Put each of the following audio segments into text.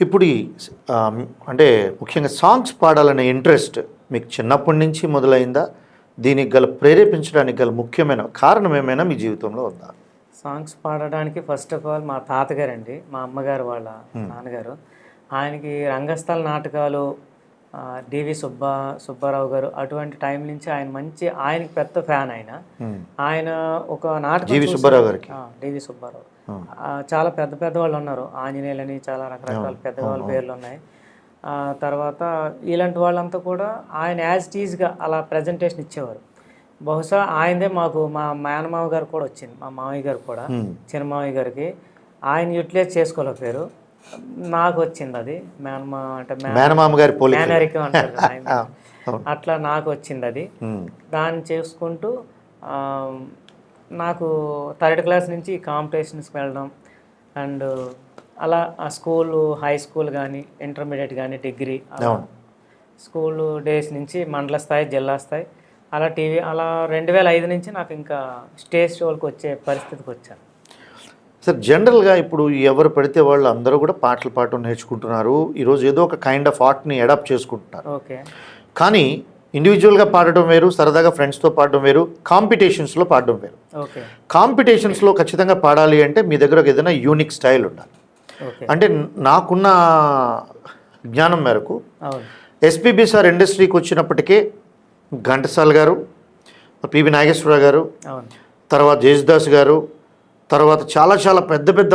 ఇప్పుడు అంటే ముఖ్యంగా సాంగ్స్ పాడాలనే ఇంట్రెస్ట్ మీకు చిన్నప్పటి నుంచి మొదలైందా? దీనికి గల ప్రేరేపించడానికి గల ముఖ్యమైన కారణం ఏమైనా మీ జీవితంలో ఉందా? సాంగ్స్ పాడడానికి ఫస్ట్ ఆఫ్ ఆల్ మా తాతగారండి, మా అమ్మగారు వాళ్ళ నాన్నగారు. ఆయనకి రంగస్థల నాటకాలు, డివి సుబ్బారావు గారు అటువంటి టైం నుంచి ఆయనకి పెద్ద ఫ్యాన్ ఆయన. ఆయన ఒక నాటకం జీవి సుబ్బారావు గారికి. డివి సుబ్బారావు. చాలా పెద్ద పెద్ద వాళ్ళు ఉన్నారు, ఆంజనేయులని చాలా రకరకాల పెద్ద వాళ్ళ పేర్లు ఉన్నాయి. తర్వాత ఇలాంటి వాళ్ళంతా కూడా ఆయన యాజ్ టీజ్గా అలా ప్రజెంటేషన్ ఇచ్చేవారు. బహుశా ఆయనదే మాకు మా మేనమావ గారు కూడా వచ్చింది, మా మామయ్య గారు కూడా, చిన్న మామయ్య గారికి. ఆయన యూటిలైజ్ చేసుకోలేకపోయారు, నాకు వచ్చింది అది. మేనమామ గారి మేనరికం అంటారు ఆయన. అట్లా నాకు వచ్చింది అది. దాన్ని చేసుకుంటూ నాకు థర్డ్ క్లాస్ నుంచి కాంపిటీషన్స్కి వెళ్ళడం అండ్ అలా స్కూలు, హై స్కూల్ కానీ, ఇంటర్మీడియట్ కానీ, డిగ్రీ స్కూల్ డేస్ నుంచి మండల స్థాయి, జిల్లా స్థాయి, అలా టీవీ, అలా 2005 నుంచి నాకు ఇంకా స్టేజ్ షోలకు వచ్చే పరిస్థితికి వచ్చాను. సార్, జనరల్గా ఇప్పుడు ఎవరు పడితే వాళ్ళు అందరూ కూడా పాటలు పాడటం నేర్చుకుంటున్నారు. ఈరోజు ఏదో ఒక కైండ్ ఆఫ్ ఆర్ట్ని అడాప్ట్ చేసుకుంటున్నారు. ఓకే. కానీ ఇండివిజువల్గా పాడటం వేరు, సరదాగా ఫ్రెండ్స్తో పాడడం వేరు, కాంపిటీషన్స్లో పాడడం వేరు. ఓకే. కాంపిటీషన్స్లో ఖచ్చితంగా పాడాలి అంటే మీ దగ్గర ఏదైనా యూనిక్ స్టైల్ ఉండాలి. అంటే నాకున్న జ్ఞానం మేరకు ఎస్పీబీ సార్ ఇండస్ట్రీకి వచ్చినప్పటికే ఘంటసాల గారు, పివి నాగేశ్వరరావు గారు, తర్వాత జేసుదాస్ గారు, తర్వాత చాలా చాలా పెద్ద పెద్ద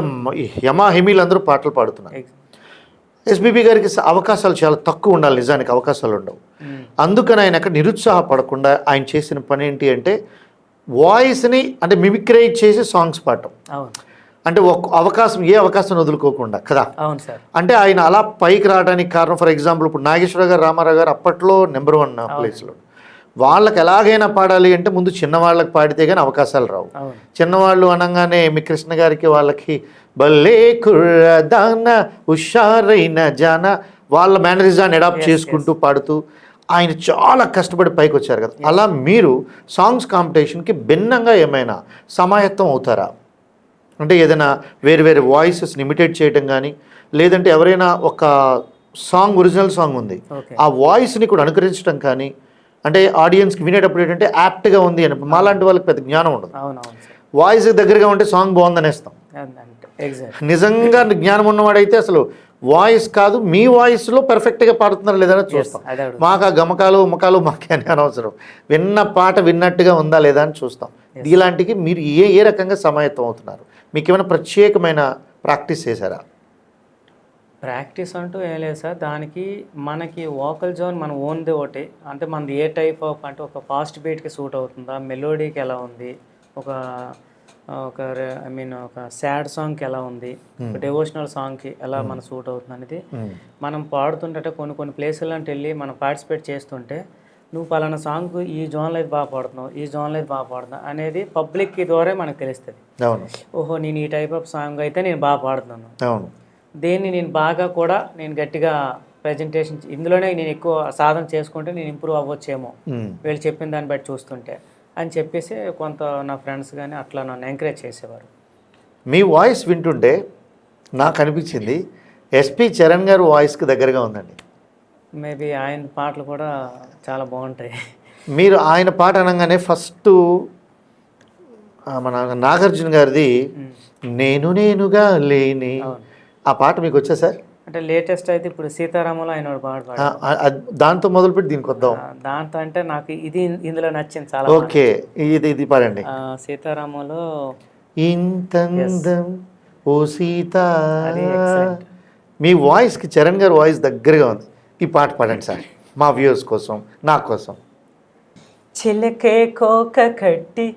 యమాహిమీలు అందరూ పాటలు పాడుతున్నారు. ఎస్పీబీ గారికి అవకాశాలు చాలా తక్కువ ఉండాలి, నిజానికి అవకాశాలు ఉండవు. అందుకని ఆయన అక్కడ నిరుత్సాహపడకుండా ఆయన చేసిన పని ఏంటి అంటే వాయిస్ని అంటే మిమిక్రైజ్ చేసి సాంగ్స్ పాడటం. అంటే ఏ అవకాశం వదులుకోకుండా కదా. అవును సార్. అంటే ఆయన అలా పైకి రావడానికి కారణం, ఫర్ ఎగ్జాంపుల్ ఇప్పుడు నాగేశ్వరరావు గారు, రామారావు గారు అప్పట్లో నెంబర్ 1 ప్లేస్లో. వాళ్ళకి ఎలాగైనా పాడాలి అంటే ముందు చిన్నవాళ్ళకి పాడితే కానీ అవకాశాలు రావు. చిన్నవాళ్ళు అనగానే మీ కృష్ణ గారికి వాళ్ళకి భలే కుర్రదాన హుషారైన జాన వాళ్ళ మేనరిజాన్ని అడాప్ట్ చేసుకుంటూ పాడుతూ ఆయన చాలా కష్టపడి పైకి వచ్చారు కదా. అలా మీరు సాంగ్స్ కాంపిటీషన్కి భిన్నంగా ఏమైనా సమాయత్తం అవుతారా? అంటే ఏదైనా వేరు వేరే వాయిసెస్ని ఇమిటేట్ చేయడం కానీ, లేదంటే ఎవరైనా ఒక సాంగ్ ఒరిజినల్ సాంగ్ ఉంది ఆ వాయిస్ని కూడా అనుకరించడం కానీ, అంటే ఆడియన్స్కి వినేటప్పుడు ఏంటంటే యాప్ట్గా ఉంది అని, మాలాంటి వాళ్ళకి పెద్ద జ్ఞానం ఉండదు. వాయిస్ దగ్గరగా ఉంటే సాంగ్ బాగుందనేస్తాం. నిజంగా జ్ఞానం ఉన్నవాడైతే అసలు వాయిస్ కాదు, మీ వాయిస్లో పర్ఫెక్ట్గా పాడుతున్నారు లేదని చూస్తాం. మాకు ఆ గమకాలు ఉమ్మకాలు మాకే అని అనవసరం, విన్న పాట విన్నట్టుగా ఉందా లేదా అని చూస్తాం. ఇలాంటికి మీరు ఏ రకంగా సమాయత్తం అవుతున్నారు? మీకు ఏమైనా ప్రత్యేకమైన ప్రాక్టీస్ చేశారా? ప్రాక్టీస్ అంటూ ఏం లేదు సార్. దానికి మనకి వోకల్ జోన్ మన ఓన్ది ఒకటి, అంటే మనది ఏ టైప్ ఆఫ్, అంటే ఒక ఫాస్ట్ బీట్కి సూట్ అవుతుందా, మెలోడీకి ఎలా ఉంది, ఒక సాడ్ సాంగ్కి ఎలా ఉంది, ఒక డివోషనల్ సాంగ్కి ఎలా మన సూట్ అవుతుంది అనేది మనం పాడుతుంటే కొన్ని ప్లేసులంటే వెళ్ళి మనం పార్టిసిపేట్ చేస్తుంటే నువ్వు పలానా సాంగ్ ఈ జోన్లో అయితే బాగా పాడుతున్నావు, ఈ జోన్లో అయితే బాగా పాడుతున్నావు అనేది పబ్లిక్ ద్వారా మనకు తెలుస్తుంది. ఓహో, నేను ఈ టైప్ ఆఫ్ సాంగ్ అయితే నేను బాగా పాడుతున్నాను, దేన్ని నేను గట్టిగా ప్రజెంటేషన్ ఇందులోనే నేను ఎక్కువ సాధన చేసుకుంటే నేను ఇంప్రూవ్ అవ్వచ్చేమో వీళ్ళు చెప్పిన దాన్ని బట్టి చూస్తుంటే అని చెప్పేసి కొంత నా ఫ్రెండ్స్ కానీ అట్లా నన్ను ఎంకరేజ్ చేసేవారు. మీ వాయిస్ వింటుంటే నాకు అనిపించింది ఎస్పి చరణ్ గారు వాయిస్కి దగ్గరగా ఉందండి. మేబీ ఆయన పాటలు కూడా చాలా బాగుంటాయి. మీరు ఆయన పాట అనగానే ఫస్ట్ మన నాగార్జున గారిది నేనుగా లేని ఆ పాట మీకు వచ్చా సార్? అంటే లేటెస్ట్ అయితే ఇప్పుడు సీతారాములో ఆయన పాట దాంతో మొదలుపెట్టి దీనికి వద్దాం. దాంతో అంటే నాకు ఇందులో నచ్చింది చాలా. ఓకే, ఇది పాడండి. సీతారాములో ఇంతందం ఓ సీత. మీ వాయిస్కి చరణ్ గారి వాయిస్ దగ్గరగా ఉంది. ఈ పాట పాడండి సార్ మా వ్యూవర్స్ కోసం, నా కోసం. చిలకే కోక కట్టి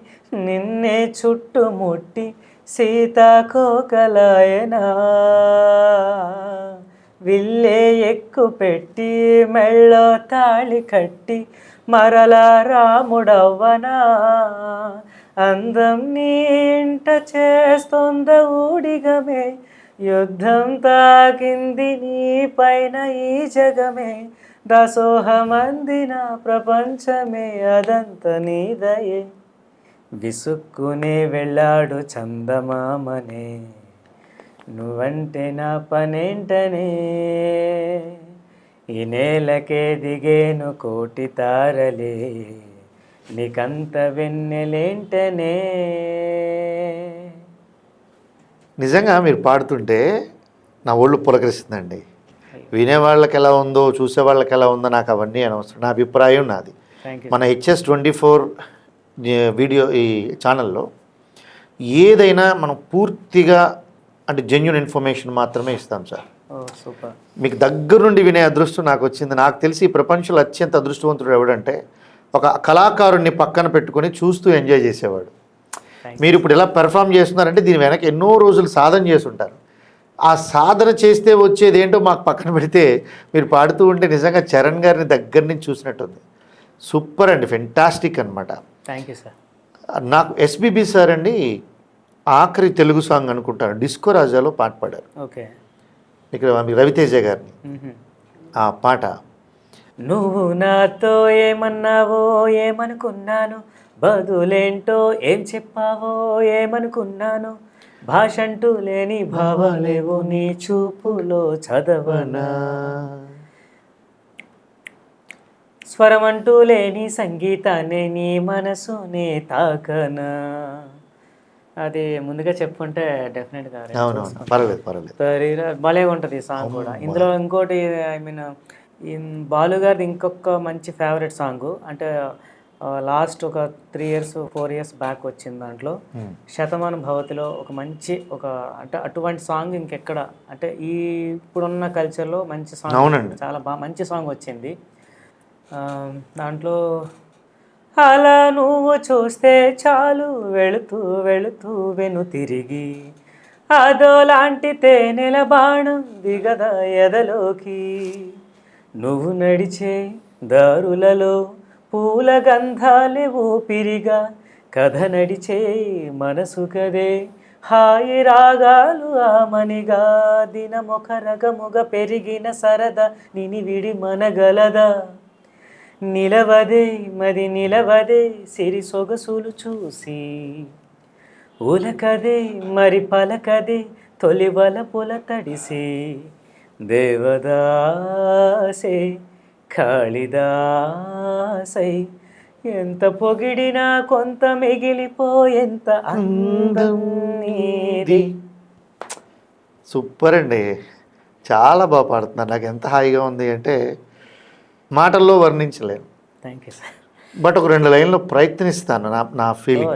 నిన్నే చుట్టుముట్టి సీతాకోకలాయనా, విల్లే ఎక్కు పెట్టి మెళ్ళో తాళి కట్టి మరలా రాముడవ్వనా, అందం నీ ఇంట చేస్తోంద ఊడిగమే, యుద్ధం తాకింది నీ పైన ఈ జగమే, దాసోహమందిన ప్రపంచమే అదంత నీదయే, విసుక్కునే వెళ్ళాడు చందమామనే, నువ్వంటే నా పనేంటనే ఈ నేలకే దిగేను కోటి తారలే నీకంత వెన్నెలేంటనే. నిజంగా మీరు పాడుతుంటే నా ఒళ్ళు పులకరిస్తుందండి. వినేవాళ్ళకి ఎలా ఉందో చూసేవాళ్ళకి ఎలా ఉందో నాకు అవన్నీ అనవసరం. నా అభిప్రాయం నాది. Thank you. మన HS24 వీడియో ఈ ఛానల్లో ఏదైనా మనం పూర్తిగా అంటే జెన్యూన్ ఇన్ఫర్మేషన్ మాత్రమే ఇస్తాం సార్. ఓ సూపర్. మీకు దగ్గర నుండి వినే అదృష్టం నాకు వచ్చింది. నాకు తెలిసి ఈ ప్రపంచంలో అత్యంత అదృష్టవంతుడు ఎవడంటే ఒక కళాకారుణ్ణి పక్కన పెట్టుకొని చూస్తూ ఎంజాయ్ చేసేవాడు. మీరు ఇప్పుడు ఎలా పెర్ఫామ్ చేస్తున్నారంటే దీని వెనక ఎన్నో రోజులు సాధన చేసి ఉంటారు. ఆ సాధన చేస్తే వచ్చేది ఏంటో మాకు పక్కన పెడితే మీరు పాడుతూ ఉంటే నిజంగా చరణ్ గారిని దగ్గర నుంచి చూసినట్టుంది. సూపర్ అండి, ఫెంటాస్టిక్ అనమాట. Thank you sir. నాకు SPB సార్ అండి ఆఖరి తెలుగు సాంగ్ అనుకుంటాను డిస్కో రాజాలో పాట పాడారు. ఓకే. ఇక్కడ రవితేజ గారిని ఆ పాట. నువ్వు నాతో ఏమన్నావో ఏమనుకున్నాను, బదులేంటో ఏం చెప్పావో ఏమనుకున్నాను, భాష అంటూ లేని భావాలేవో నీ చూపులో చదవనా, స్వరం అంటూ లేని సంగీతాన్ని నీ మనసునే తాకనా. అది ముందుగా చెప్పుకుంటే డెఫినెట్గా అవునవును, పర్లేదు. భలే ఉంటుంది ఈ సాంగ్ కూడా. ఇందులో ఇంకోటి ఐ మీన్ బాలు గారిది ఇంకొక మంచి ఫేవరెట్ సాంగ్ అంటే లాస్ట్ ఒక 3 years 4 years బ్యాక్ వచ్చింది. దాంట్లో శతమానం భవతిలో ఒక మంచి ఒక అంటే అటువంటి సాంగ్ ఇంకెక్కడ అంటే ఈ ఇప్పుడున్న కల్చర్లో మంచి సాంగ్, చాలా మంచి సాంగ్ వచ్చింది. దాంట్లో అలా నువ్వు చూస్తే చాలు వెళుతూ వెళుతూ వెను తిరిగి అదోలాంటి తేనెల బాణం దిగద ఎదలోకి, నువ్వు నడిచే దారులలో పూల గంధాలే ఊపిరిగా, కథ నడిచే మనసు కదే హాయి రాగాలు ఆమనిగా, దినమొక రకముగ పెరిగిన సరదా నిని విడి మనగలదా, నిలవదే మది నిలవదే సిరి సొగసులు చూసి, ఉలకదే మరి పలకదే తొలి వలపుల తడిసి, దేవదాసే కాళిదాసై ఎంత పొగిడినా కొంత మిగిలిపోయేంత అందం నీది. సూపర్ అండి, చాలా బాగా పాడుతున్నారు. నాకు ఎంత హాయిగా ఉంది అంటే మాటల్లో వర్ణించలేను. Thank you sir. బట్ ఒక 2 లైన్లో ప్రయత్నిస్తాను. నా ఫీలింగ్.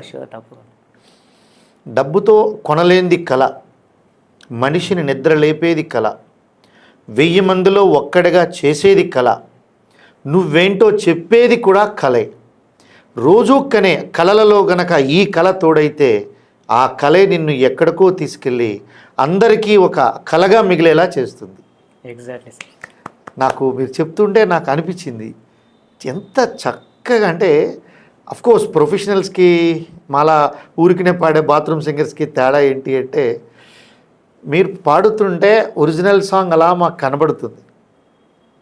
డబ్బుతో కొనలేంది కళ, మనిషిని నిద్ర లేపేది కళ, 1000 మందిలో ఒక్కడిగా చేసేది కళ, నువ్వేంటో చెప్పేది కూడా కళే, రోజూ కనే కళలలో గనక ఈ కళ తోడైతే ఆ కళే నిన్ను ఎక్కడికో తీసుకెళ్ళి అందరికీ ఒక కళగా మిగిలేలా చేస్తుంది. Exactly sir. నాకు మీరు చెప్తుంటే నాకు అనిపించింది ఎంత చక్కగా అంటే అఫ్కోర్స్ ప్రొఫెషనల్స్కి మాలా ఊరికినే పాడే బాత్రూమ్ సింగర్స్కి తేడా ఏంటి అంటే మీరు పాడుతుంటే ఒరిజినల్ సాంగ్ అలా మాకు కనబడుతుంది.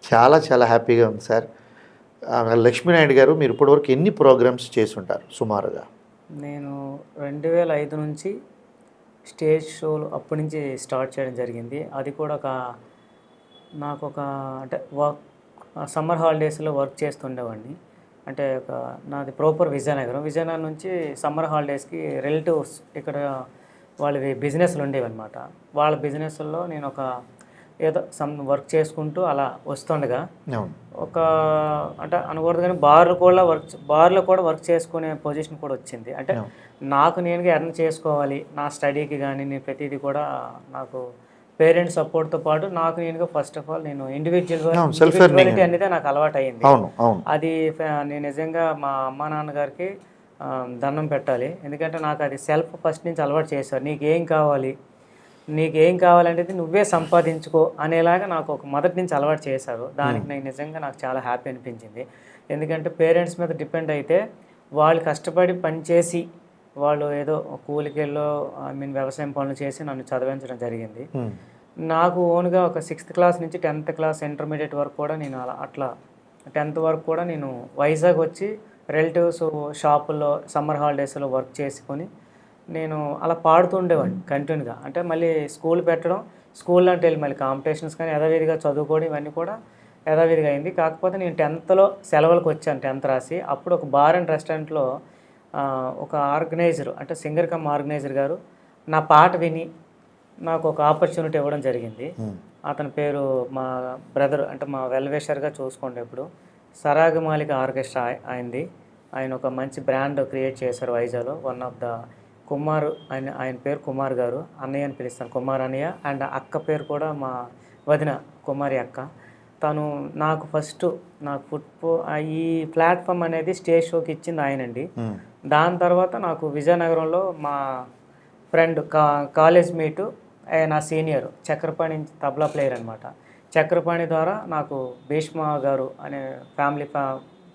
చాలా చాలా హ్యాపీగా ఉంది సార్. లక్ష్మీనాయుడు గారు, మీరు ఇప్పటివరకు ఎన్ని ప్రోగ్రామ్స్ చేసి ఉంటారు సుమారుగా? నేను 2005 నుంచి స్టేజ్ షోలు అప్పటి నుంచి స్టార్ట్ చేయడం జరిగింది. అది కూడా నాకు ఒక అంటే సమ్మర్ హాలిడేస్లో వర్క్ చేస్తుండేవాడిని. అంటే నాది ప్రాపర్ విజయనగరం నుంచి సమ్మర్ హాలిడేస్కి రిలేటివ్స్ ఇక్కడ వాళ్ళవి బిజినెస్లు ఉండేవి అనమాట. వాళ్ళ బిజినెస్లో నేను ఏదో వర్క్ చేసుకుంటూ అలా వస్తుండగా అంటే అనకూడదు కానీ బార్లో కూడా వర్క్ చేసుకునే పొజిషన్ కూడా వచ్చింది. అంటే నాకు నేనుగా ఎర్న్ చేసుకోవాలి, నా స్టడీకి కానీ నేను ప్రతిదీ కూడా నాకు పేరెంట్స్ సపోర్ట్తో పాటు నాకు నేనుగా ఫస్ట్ ఆఫ్ ఆల్ నేను ఇండివిజువాలిటీ అనేది నాకు అలవాటు అయ్యింది. అది నేను నిజంగా మా అమ్మా నాన్నగారికి దండం పెట్టాలి. ఎందుకంటే నాకు అది సెల్ఫ్ ఫస్ట్ నుంచి అలవాటు చేశారు. నీకేం కావాలంటే నువ్వే సంపాదించుకో అనేలాగా నాకు ఒక మొదటి నుంచి అలవాటు చేశారు. దానికి నేను నిజంగా నాకు చాలా హ్యాపీ అనిపించింది. ఎందుకంటే పేరెంట్స్ మీద డిపెండ్ అయితే వాళ్ళు కష్టపడి పనిచేసి వాళ్ళు ఏదో కూలికెళ్ళో వ్యవసాయం పనులు చేసి నన్ను చదివించడం జరిగింది. నాకు ఓన్గా ఒక 6th క్లాస్ నుంచి 10th క్లాస్ ఇంటర్మీడియట్ వరకు కూడా నేను అట్లా 10th వరకు కూడా నేను వైజాగ్ వచ్చి రిలేటివ్స్ షాపుల్లో సమ్మర్ హాలిడేస్లో వర్క్ చేసుకొని నేను అలా పాడుతూ ఉండేవాడిని కంటిన్యూగా. అంటే మళ్ళీ స్కూల్ పెట్టడం, స్కూల్ అంటే వెళ్ళి మళ్ళీ కాంపిటీషన్స్ కానీ యథావిధిగా చదువుకోవడం ఇవన్నీ కూడా యథావిధిగా అయింది. కాకపోతే నేను 10థ్‌లో సెలవులకు వచ్చాను 10థ్ రాసి. అప్పుడు ఒక బార్ అండ్ రెస్టారెంట్‌లో ఒక ఆర్గనైజర్ అంటే సింగర్ కమ్ ఆర్గనైజర్ గారు నా పాట విని నాకు ఒక ఆపర్చునిటీ ఇవ్వడం జరిగింది. అతని పేరు మా బ్రదర్ అంటే మా వెల్ విషర్‌గా చూసుకోండి ఎప్పుడు. సరాగమాలిక ఆర్కెస్ట్రా ఆయనది. ఆయన ఒక మంచి బ్రాండ్ క్రియేట్ చేశారు వైజాగ్‌లో. వన్ ఆఫ్ ద కుమార్ ఆయన పేరు కుమార్ గారు. అన్నయ్య అని పిలుస్తాను. కుమార్ అన్నయ్య. అండ్ అక్క పేరు కూడా మా వదిన కుమారి అక్క. తను నాకు ఫస్ట్ నాకు ఈ ప్లాట్‌ఫామ్ అనేది స్టేజ్ షోకి ఇచ్చింది ఆయనండి. దాని తర్వాత నాకు విజయనగరంలో మా ఫ్రెండ్ కాలేజ్ మేటు నా సీనియర్ చక్రపాణి తబలా ప్లేయర్ అనమాట. చక్రపాణి ద్వారా నాకు భీష్మ గారు అనే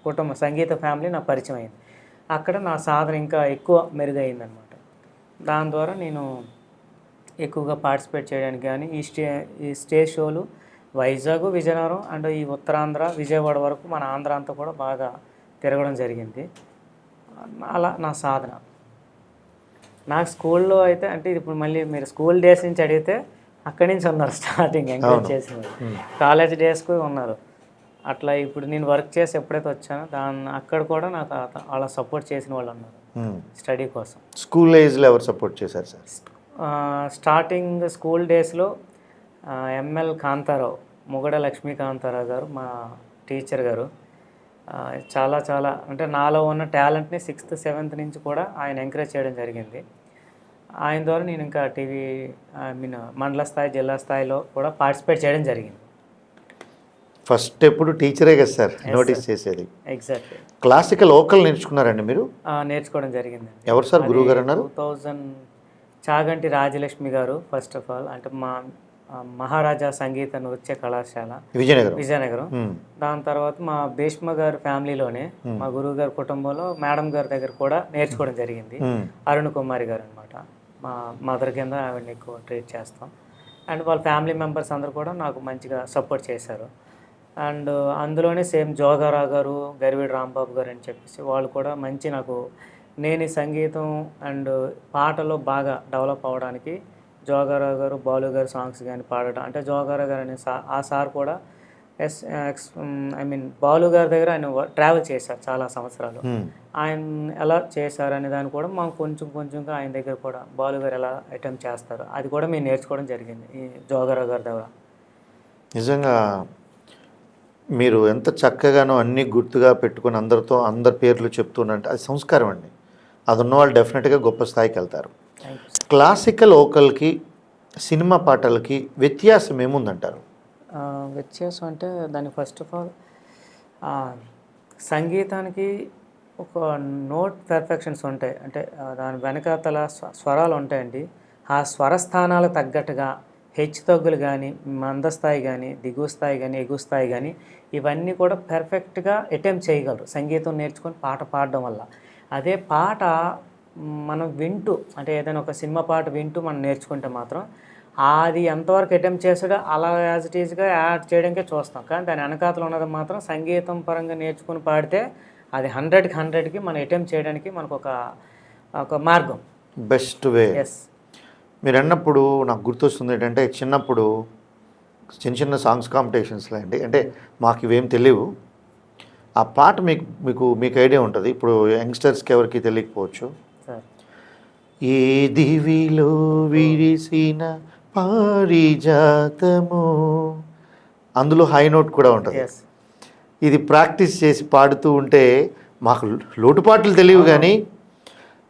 కుటుంబ సంగీత ఫ్యామిలీ నాకు పరిచయం అయింది. అక్కడ నా సాధన ఇంకా ఎక్కువ మెరుగైందనమాట. దాని ద్వారా నేను ఎక్కువగా పార్టిసిపేట్ చేయడానికి కానీ ఈ స్టేజ్ షోలు వైజాగ్, విజయనగరం అండ్ ఈ ఉత్తరాంధ్ర, విజయవాడ వరకు మన ఆంధ్ర అంతా కూడా బాగా తిరగడం జరిగింది. అలా నా సాధన. నాకు స్కూల్లో అయితే అంటే ఇప్పుడు మళ్ళీ మీరు స్కూల్ డేస్ నుంచి అడిగితే అక్కడి నుంచి ఉన్నారు స్టార్టింగ్ ఎంకరేజ్ చేసిన కాలేజ్ డేస్కు ఉన్నారు. అట్లా ఇప్పుడు నేను వర్క్ చేసి ఎప్పుడైతే వచ్చానో అక్కడ కూడా నాకు అలా సపోర్ట్ చేసిన వాళ్ళు ఉన్నారు స్టడీ కోసం. స్కూల్ ఏజ్లో ఎవరు సపోర్ట్ చేశారు సార్? స్టార్టింగ్ స్కూల్ డేస్లో ఎంఎల్ కాంతారావు, ముగడ లక్ష్మీకాంతారావు గారు మా టీచర్ గారు చాలా చాలా అంటే నాలో ఉన్న టాలెంట్ని 6th, 7th నుంచి కూడా ఆయన ఎంకరేజ్ చేయడం జరిగింది. ఆయన ద్వారా నేను ఇంకా మండల స్థాయి, జిల్లా స్థాయిలో కూడా పార్టిసిపేట్ చేయడం జరిగింది. ఫస్ట్ ఎప్పుడు టీచరే కదా సార్ నోటీస్ చేసేది? ఎగ్జాక్ట్లీ. క్లాసికల్ వోకల్ నేర్చుకున్నారండి మీరు? నేర్చుకోవడం జరిగింది. ఎవరు సార్ గురువు గారు అన్నారు? 2000 చాగంటి రాజలక్ష్మి గారు ఫస్ట్ ఆఫ్ ఆల్ అంటే మా మహారాజా సంగీత నృత్య కళాశాల విజయనగరం. దాని తర్వాత మా భీష్మ గారి ఫ్యామిలీలోనే మా గురువు గారి కుటుంబంలో మేడం గారి దగ్గర కూడా నేర్చుకోవడం జరిగింది. అరుణ్ కుమారి గారు అనమాట. మా మదర్ కింద ఆవిడని ఎక్కువ ట్రీట్ చేస్తాం. అండ్ వాళ్ళ ఫ్యామిలీ మెంబర్స్ అందరూ కూడా నాకు మంచిగా సపోర్ట్ చేశారు. అండ్ అందులోనే సేమ్ జోగారావు గారు, గరివీడి రాంబాబు గారు అని చెప్పేసి వాళ్ళు కూడా మంచి నాకు నేను ఈ సంగీతం అండ్ పాటలో బాగా డెవలప్ అవ్వడానికి జోగారావు గారు, బాలు గారు సాంగ్స్ కానీ పాడటం అంటే జోగారావు గారు అనే ఆ సార్ కూడా బాలు గారి దగ్గర ఆయన ట్రావెల్ చేశారు చాలా సంవత్సరాలు. ఆయన ఎలా చేశారు అనే దాన్ని కూడా మాకు కొంచెంగా ఆయన దగ్గర కూడా బాలు గారు ఎలా అటెంప్ట్ చేస్తారు అది కూడా మేము నేర్చుకోవడం జరిగింది ఈ జోగారావు గారి దగ్గర. నిజంగా మీరు ఎంత చక్కగానో అన్నీ గుర్తుగా పెట్టుకుని అందరి పేర్లు చెప్తున్నంటే అది సంస్కారం అండి. అది ఉన్నవాళ్ళు డెఫినెట్గా గొప్ప స్థాయికి వెళ్తారు. క్లాసికల్ వోకల్కి సినిమా పాటలకి వ్యత్యాసం ఏముందంటారు? వ్యత్యాసం అంటే దానికి ఫస్ట్ ఆఫ్ ఆల్ సంగీతానికి ఒక నోట్ పెర్ఫెక్షన్స్ ఉంటాయి. అంటే దాని వెనకాతల స్వరాలు ఉంటాయండి. ఆ స్వరస్థానాలకు తగ్గట్టుగా హెచ్చు తగ్గులు కానీ, మందస్థాయి కానీ, దిగువ స్థాయి కానీ, ఎగువ స్థాయి కానీ ఇవన్నీ కూడా పర్ఫెక్ట్గా అటెంప్ట్ చేయగలరు సంగీతం నేర్చుకొని పాట పాడడం వల్ల. అదే పాట మనం వింటూ అంటే ఏదైనా ఒక సినిమా పాట వింటూ మనం నేర్చుకుంటే మాత్రం అది ఎంతవరకు అటెంప్ట్ చేసాడో అలా యాజ్ ఇట్ ఈజ్గా యాడ్ చేయడానికే చూస్తాం. కానీ దాని వెనకాతలు ఉన్నది మాత్రం సంగీతం పరంగా నేర్చుకుని పాడితే అది 100కి 100కి మనం అటెంప్ట్ చేయడానికి మనకు ఒక మార్గం, బెస్ట్ వే. ఎస్. మీరు అన్నప్పుడు నాకు గుర్తొస్తుంది ఏంటంటే చిన్నప్పుడు చిన్న సాంగ్స్ కాంపిటీషన్స్లో అండి, అంటే మాకు ఇవేం తెలియవు. ఆ పాట మీకు ఐడియా ఉంటుంది. ఇప్పుడు యంగ్స్టర్స్కి ఎవరికి తెలియకపోవచ్చు. ఏ దివిలో విరిసిన పారిజాతము, అందులో హై నోట్ కూడా ఉంటుంది. ఇది ప్రాక్టీస్ చేసి పాడుతూ ఉంటే మాకు లోటుపాట్లు తెలియవు కానీ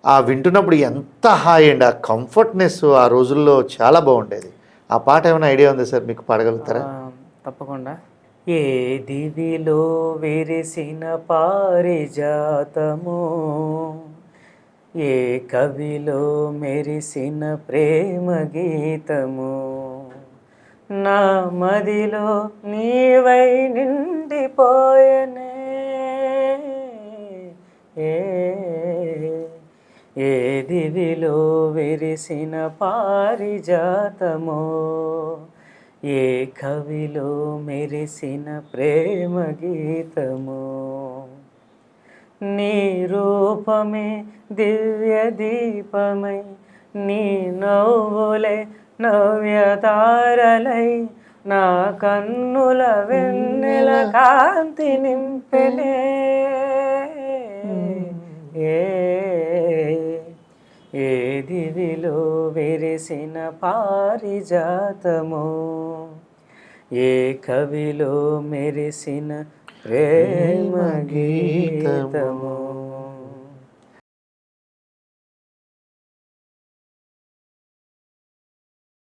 ఆ వింటున్నప్పుడు ఎంత హాయ్ అండి, ఆ కంఫర్ట్నెస్ ఆ రోజుల్లో చాలా బాగుండేది. ఆ పాట ఏమైనా ఐడియా ఉందా సార్, మీకు పాడగలుగుతారా? తప్పకుండా. ఏ దివిలో విరిసిన పారిజాతము, ఏ కవిలో మెరిసిన ప్రేమ గీతము, నా మదిలో నీవై నిండిపోయనే, ఏ దివిలో విరిసిన పారిజాతమో, ఏ కవిలో మెరిసిన ప్రేమ గీతము, నీ రూపమే దివ్య దీపమై, నీ నవ్వులే నవ్యతారలై, నా కన్నుల వెన్నెల కాంతి నింపెనే. ఏ దివిలో విరిసిన పారిజాతమో, ఏ కవిలో మెరిసిన ప్రేమ గీతమో.